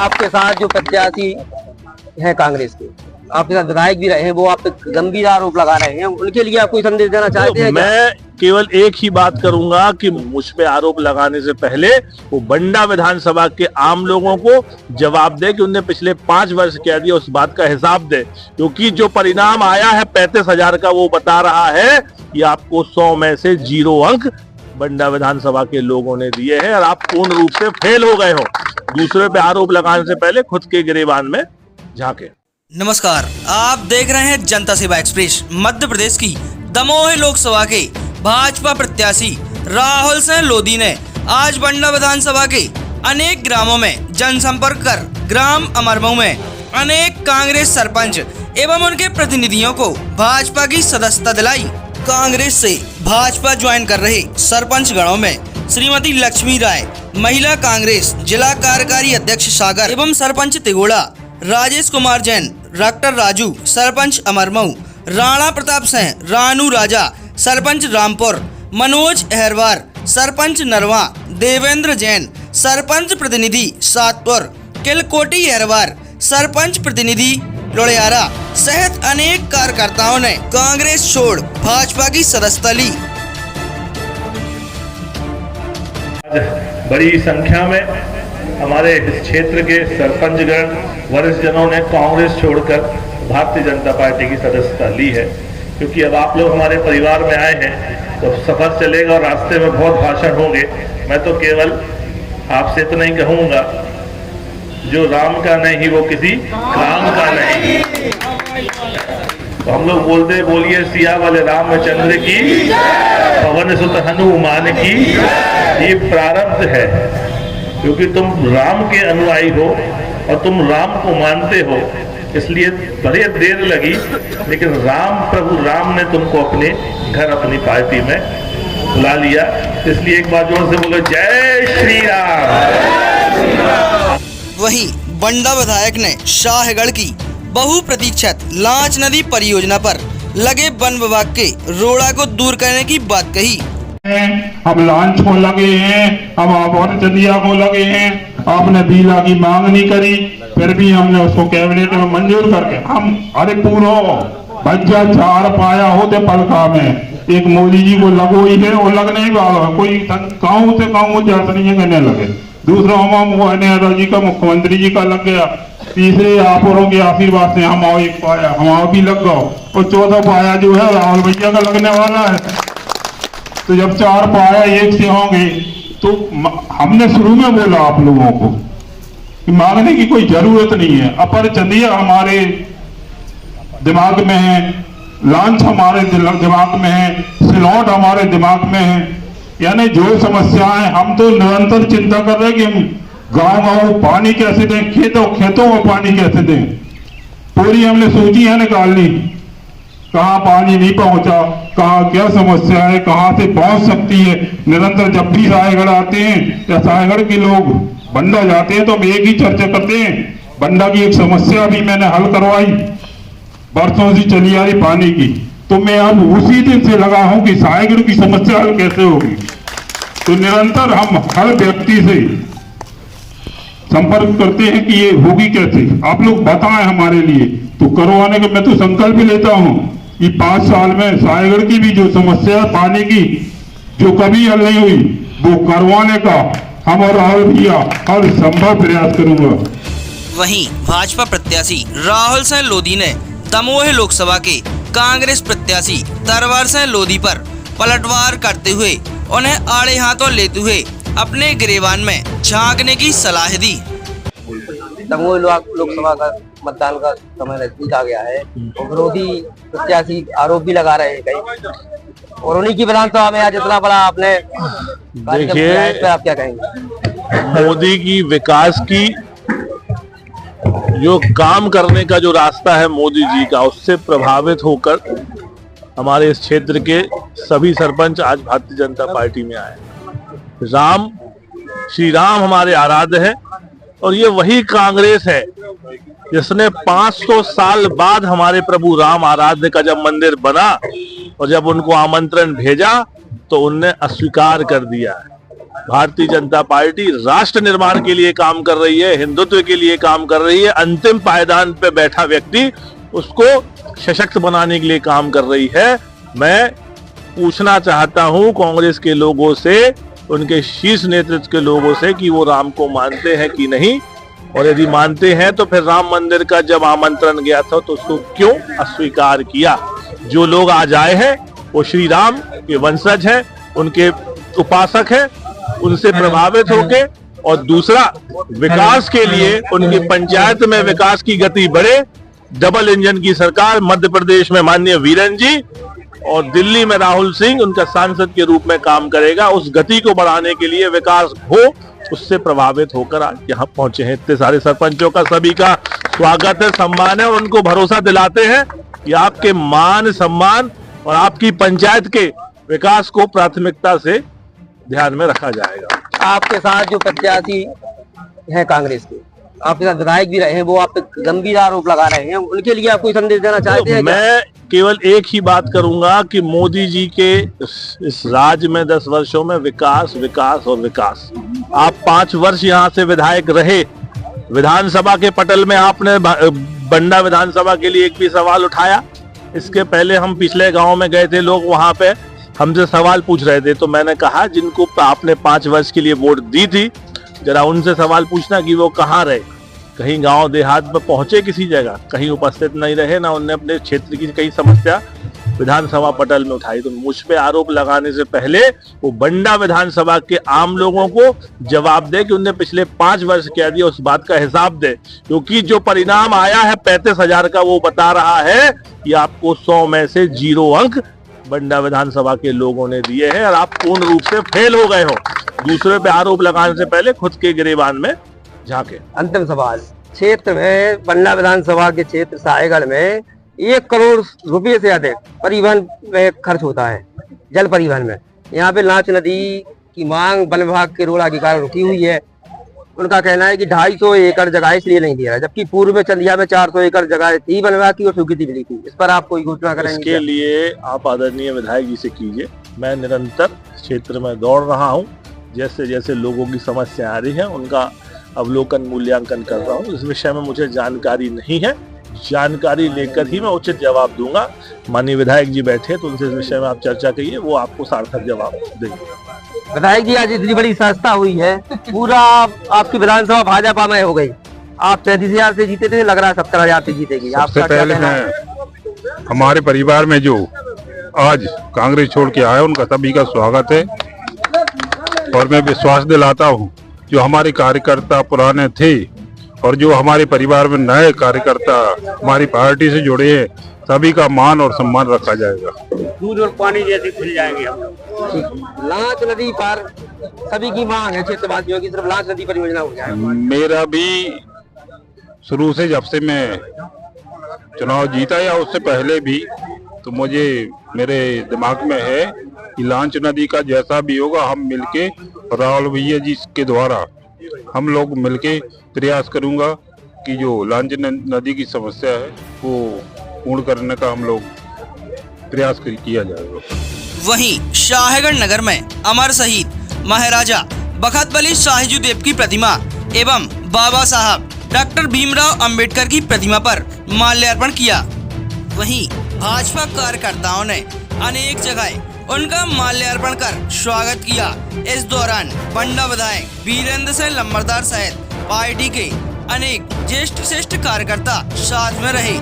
आपके साथ जो प्रत्याशी हैं कांग्रेस के, आपके साथ विधायक भी रहे हैं, वो आप पे गंभीर आरोप लगा रहे हैं, उनके लिए आप कोई संदेश देना चाहते हैं? मैं केवल एक ही बात करूंगा कि मुझ पे आरोप लगाने से पहले वो बंडा विधानसभा के आम लोगों को जवाब दे कि उन्हें पिछले 5 वर्ष क्या दिया, उस बात का हिसाब दे। क्योंकि जो परिणाम आया है 35,000 का, वो बता रहा है कि आपको 100 में से 0 अंक बंडा विधानसभा के लोगों ने दिए हैं और आप पूर्ण रूप से फेल हो गए हो। दूसरे पे आरोप लगाने से पहले खुद के गिरेबान में झांके। नमस्कार, आप देख रहे हैं जनता सेवा एक्सप्रेस। मध्य प्रदेश की दमोह लोकसभा के भाजपा प्रत्याशी राहुल सिंह लोधी ने आज बंडा विधानसभा के अनेक ग्रामों में जनसंपर्क कर ग्राम अमरमऊ में अनेक कांग्रेस सरपंच एवं उनके प्रतिनिधियों को भाजपा की सदस्यता दिलाई। कांग्रेस से भाजपा ज्वाइन कर रहे सरपंच गणों में श्रीमती लक्ष्मी राय, महिला कांग्रेस जिला कार्यकारी अध्यक्ष सागर एवं सरपंच तिगोड़ा, राजेश कुमार जैन, डॉक्टर राजू सरपंच अमरमऊ, राणा प्रताप सिंह, रानू राजा सरपंच रामपुर, मनोज अहरवार सरपंच नरवा, देवेंद्र जैन सरपंच प्रतिनिधि सातपुर, किलकोटी अहरवार सरपंच प्रतिनिधि लोड़ियारा सहित अनेक कार्यकर्ताओं ने कांग्रेस छोड़ भाजपा की सदस्यता ली। बड़ी संख्या में हमारे इस क्षेत्र के सरपंचगण वरिष्ठ जनों ने कांग्रेस छोड़कर भारतीय जनता पार्टी की सदस्यता ली है। क्योंकि अब आप लोग हमारे परिवार में आए हैं तो सफर चलेगा और रास्ते में बहुत भाषण होंगे। मैं तो केवल आपसे इतना ही कहूंगा, जो राम का नहीं वो किसी काम का नहीं। तो हम लोग बोलिए सिया वाले रामचंद्र की, पवन सुत हनुमान की। ये प्रारब्ध है, क्योंकि तुम राम के अनुयायी हो और तुम राम को मानते हो, इसलिए भले देर लगी लेकिन प्रभु राम ने तुमको अपने घर अपनी पार्टी में बुला लिया। इसलिए एक बार जोर से बोलो, जय श्री राम। वहीं बंडा विधायक ने शाहगढ़ की बहुप्रतीक्षित लांच नदी परियोजना पर लगे वन विभाग के रोड़ा को दूर करने की बात कही। हम लांच को लगे हैं, हम आभर चंदिया को लगे हैं, आपने बीला की मांग नहीं करी, फिर भी हमने उसको कैबिनेट में मंजूर करके हम अरे पूरा बच्चा 4 पाया होते पलका में। एक मोदी जी को लगो ही है, वो लगने ही वाला है, कोई गाँव से गाँव जात नहीं है कहने लगे। दूसरा हम जी का मुख्यमंत्री जी का लग गया। तीसरे आप के आशीर्वाद से हम एक पाया, हम भी लग गए। और 14 पाया जो है राहुल भैया का लगने वाला है। तो जब 4 पाया एक से होंगे तो हमने शुरू में बोला आप लोगों को कि मांगने की कोई जरूरत नहीं है। अपर चंदिया हमारे दिमाग में है, लांच हमारे दिमाग में है, सिलौट हमारे दिमाग में है। यानी जो समस्याएं हम तो निरंतर चिंता कर रहे हैं कि हम गांव पानी कैसे दें, खेतों को पानी कैसे दें। पूरी हमने सूची है निकाल ली, कहाँ पानी नहीं पहुंचा, कहाँ क्या समस्या है, कहाँ से पहुंच सकती है। निरंतर जब भी रायगढ़ आते हैं या रायगढ़ के लोग बंडा जाते हैं तो हम एक ही चर्चा करते हैं। बंडा की एक समस्या भी मैंने हल करवाई, बरसों से चली आ रही पानी की, तो मैं अब उसी दिन से लगा हूं कि रायगढ़ की समस्या हल कैसे होगी। तो निरंतर हम हर व्यक्ति से संपर्क करते हैं कि ये होगी कैसे, आप लोग बताएं हमारे लिए। तो करवाने का मैं तो संकल्प लेता हूं कि 5 साल में रायगढ़ की भी जो समस्या है पानी की, जो कभी हल नहीं हुई, वो करवाने का हम और राहुल भैया हर संभव प्रयास करूंगा। वहीं भाजपा प्रत्याशी राहुल सिंह लोधी ने दमोह लोकसभा के कांग्रेस प्रत्याशी तरवर सिंह लोधी पर पलटवार करते हुए उन्हें आड़े हाथों लेते हुए अपने गिरेबान में झांकने की सलाह दी। दमोह लोकसभा का मतदान का समय नजदीक आ गया है और विरोधी प्रत्याशी आरोप भी लगा रहे हैं कई, और उन्हीं की विधानसभा में आज इतना बड़ा आपने देखिए, आप क्या कहेंगे? मोदी की विकास की जो काम करने का जो रास्ता है मोदी जी का, उससे प्रभावित होकर हमारे इस क्षेत्र के सभी सरपंच आज भारतीय जनता पार्टी में आए। श्री राम हमारे आराध्य है और ये वही कांग्रेस है जिसने 500 साल बाद हमारे प्रभु राम आराध्य का जब मंदिर बना और जब उनको आमंत्रण भेजा तो उनने अस्वीकार कर दिया है। भारतीय जनता पार्टी राष्ट्र निर्माण के लिए काम कर रही है, हिंदुत्व के लिए काम कर रही है। अंतिम पायदान पे बैठा व्यक्ति उसको सशक्त बनाने के लिए काम कर रही है। मैं पूछना चाहता हूं कांग्रेस के लोगों से, उनके शीर्ष नेतृत्व के लोगों से कि वो राम को मानते हैं कि नहीं, और यदि मानते हैं तो फिर राम मंदिर का जब आमंत्रण गया था तो उसको क्यों अस्वीकार किया। जो लोग आज आए हैं वो श्री राम के वंशज हैं, उनके उपासक हैं, उनसे प्रभावित होके, और दूसरा विकास के लिए उनकी पंचायत में विकास की गति बढ़े। डबल इंजन की सरकार मध्य प्रदेश में माननीय वीरेंद्र जी और दिल्ली में राहुल सिंह उनका सांसद के रूप में काम करेगा। उस गति को बढ़ाने के लिए विकास हो, उससे प्रभावित होकर आज यहाँ पहुंचे हैं। इतने सारे सरपंचों का सभी का स्वागत है, सम्मान है, और उनको भरोसा दिलाते हैं कि आपके मान सम्मान और आपकी पंचायत के विकास को प्राथमिकता से ध्यान में रखा जाएगा। आपके साथ जो प्रत्याशी हैं कांग्रेस के, आपके साथ विधायक भी रहे हैं, वो आप पे गंभीर आरोप लगा रहे हैं, उनके लिए आप कोई संदेश देना चाहते हैं? मैं केवल एक ही बात करूंगा कि मोदी जी के इस राज्य में 10 वर्षों में विकास विकास और विकास। आप 5 वर्ष यहाँ से विधायक रहे, विधानसभा के पटल में आपने बंडा विधानसभा के लिए एक भी सवाल उठाया? इसके पहले हम पिछले गांव में गए थे, लोग वहां पे हमसे सवाल पूछ रहे थे, तो मैंने कहा जिनको आपने 5 वर्ष के लिए वोट दी थी, जरा उनसे सवाल पूछना कि वो कहाँ रहे। कहीं गांव देहात में पहुंचे किसी जगह, कहीं उपस्थित नहीं रहे, ना उन्होंने अपने क्षेत्र की कई समस्या विधानसभा पटल में उठाई। तो मुझ पे आरोप लगाने से पहले वो बंडा विधानसभा के आम लोगों को जवाब दे कि उनने पिछले 5 वर्ष क्या दिया, उस बात का हिसाब दे। क्योंकि जो परिणाम आया है 35,000 का, वो बता रहा है कि आपको 100 में से 0 अंक बंडा विधानसभा के लोगों ने दिए हैं और आप पूर्ण रूप से फेल हो गए हो। दूसरे पे आरोप लगाने से पहले खुद के गिरेबान में झांके। अंतिम सवाल, क्षेत्र में बंडा विधानसभा के क्षेत्र साहेगढ़ में 1 करोड़ रुपए से अधिक परिवहन में खर्च होता है, जल परिवहन में। यहाँ पे लांच नदी की मांग वन विभाग के रोड़ा के कारण रुकी हुई है। उनका कहना है कि 250 एकड़ जगह इसलिए नहीं दिया, जबकि पूर्व में चंदिया में 400 एकड़ जगह थी वन विभाग की और स्वीकृति मिली थी। इस पर आप कोई घोषणा करेंगे? इसके लिए आप आदरणीय विधायक जी से कीजिए। मैं निरंतर क्षेत्र में दौड़ रहा हूँ, जैसे जैसे लोगों की समस्या आ रही है उनका अवलोकन मूल्यांकन कर रहा हूँ। इस विषय में मुझे जानकारी नहीं है, जानकारी लेकर ही मैं उचित जवाब दूंगा। माननीय विधायक जी बैठे तो उनसे इस विषय में आप चर्चा करिए, वो आपको सार्थक जवाब देंगे। विधायक जी, आज इतनी बड़ी संस्था हुई है, पूरा आपकी विधानसभा भाजपा में हो गई। आप 33,000 से जीते थे, लग रहा है 70,000 से जीतेगी। सबसे पहले मैं हमारे परिवार में जो आज कांग्रेस छोड़ के आए उनका सभी का स्वागत है, और मैं विश्वास दिलाता हूँ जो हमारे कार्यकर्ता पुराने थे और जो हमारे परिवार में नए कार्यकर्ता हमारी पार्टी से जुड़े हैं, सभी का मान और सम्मान रखा जाएगा। दूध और पानी जैसे खुल जाएंगे हम लोग। लांच नदी पर सभी की मांग है, क्षेत्रवासियों की, सिर्फ लांच नदी परियोजना हो जाए। मेरा भी शुरू से, जब से मैं चुनाव जीता या उससे पहले भी, तो मुझे मेरे दिमाग में है कि लांच नदी का जैसा भी होगा हम मिलके, राहुल भैया जी के द्वारा हम लोग मिलके प्रयास करूंगा कि जो लांच नदी की समस्या है वो पूर्ण करने का हम लोग प्रयास किया जाएगा। वहीं शाहगढ़ नगर में अमर शहीद महाराजा बखत बली शाहजू देव की प्रतिमा एवं बाबा साहब डॉक्टर भीमराव अंबेडकर की प्रतिमा पर माल्यार्पण किया। वहीं भाजपा कार्यकर्ताओं ने अनेक जगह उनका माल्यार्पण कर स्वागत किया। इस दौरान बंडा विधायक वीरेंद्र सिंह लंबरदार सहित पार्टी के अनेक ज्येष्ठ कार्यकर्ता साथ में रहे।